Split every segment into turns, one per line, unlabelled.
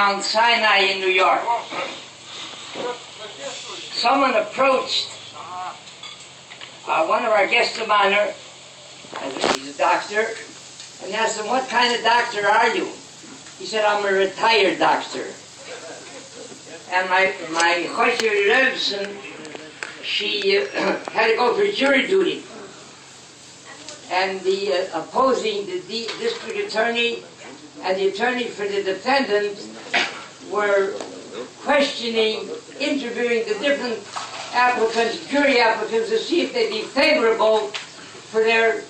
Mount Sinai in New York. Someone approached one of our guests of honor, he's a doctor, and asked him, "What kind of doctor are you?" He said, "I'm a retired doctor." And my Choshev Revson, she had to go for jury duty. And the opposing, the district attorney and the attorney for the defendant were questioning, interviewing the different applicants, jury applicants, to see if they'd be favorable for the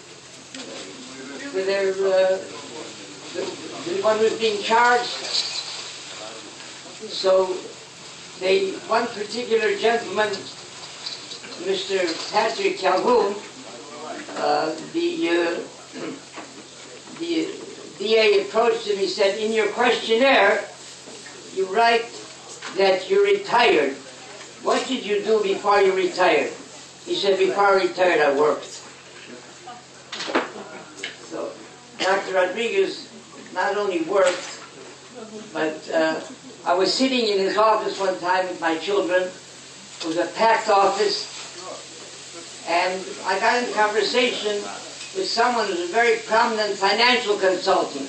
one who's being charged. So one particular gentleman, Mr. Patrick Calhoun, the DA approached him. He said, "In your questionnaire, you write that you're retired. What did you do before you retired?" He said, "Before I retired, I worked." So Dr. Rodrigues not only worked, but I was sitting in his office one time with my children. It was a packed office, and I got in conversation with someone who's a very prominent financial consultant.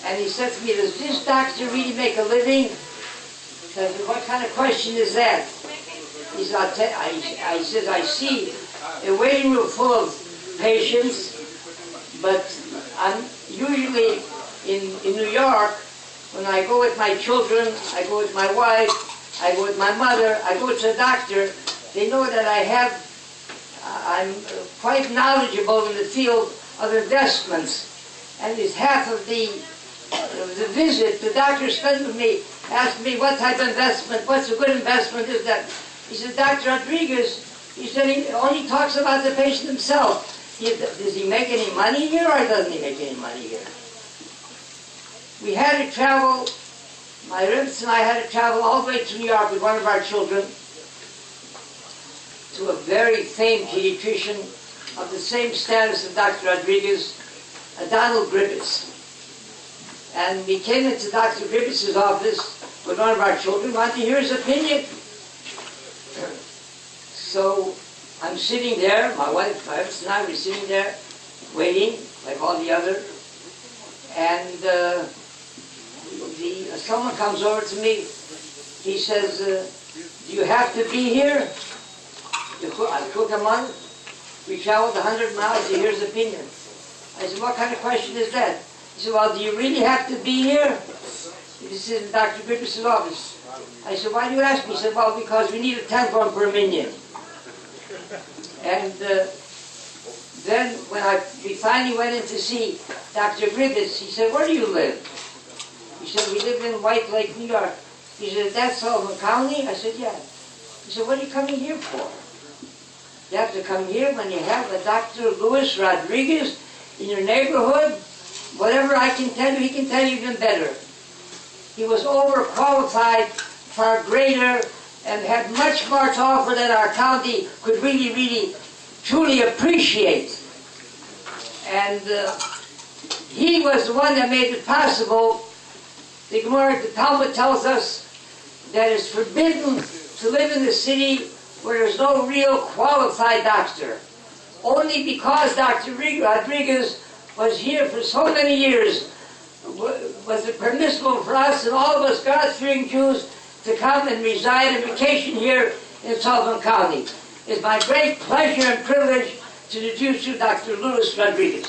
And he said to me, "Does this doctor really make a living?" I said, "What kind of question is that?" He said, I said, "I see a waiting room full of patients, but I'm usually in New York, when I go with my children, I go with my wife, I go with my mother, I go to the doctor, they know that I'm quite knowledgeable in the field of investments. And it's half of the visit, the doctor spent with me, asked me what type of investment, what's a good investment, is that." He said, "Dr. Rodrigues," he said, "he only talks about the patient himself. Does he make any money here, or doesn't he make any money here?" We had to travel, my Rebbe and I had to travel all the way to New York with one of our children to a very famed pediatrician of the same status of Dr. Rodrigues, Donald Gribbis. And we came into Dr. Gribbis' office with one of our children, wanted to hear his opinion. So I'm sitting there, my wife and I were sitting there, waiting, like all the others, and someone comes over to me. He says, "Do you have to be here?" I took him on. We traveled 100 miles to hear his opinion. I said, "What kind of question is that?" He said, "Well, do you really have to be here?" This is in Dr. Gribbis' office. I said, "Why do you ask me?" He said, "Well, because we need a 10 per million." And then when we finally went in to see Dr. Gribbis, he said, "Where do you live?" He said, "We live in White Lake, New York." He said, "That's Sullivan County?" I said, "Yeah." He said, "What are you coming here for?" "You have to come here when you have a Dr. Louis Rodrigues in your neighborhood. Whatever I can tell you, he can tell you even better. He was overqualified, far greater, and had much more to offer than our county could really, really, truly appreciate. And he was the one that made it possible. The Gemara, the Talmud tells us that it's forbidden to live in the city where there's no real qualified doctor. Only because Dr. Rodrigues was here for so many years was it permissible for us and all of us God-fearing Jews to come and reside and vacation here in Sullivan County. It's my great pleasure and privilege to introduce you Dr. Louis Rodrigues.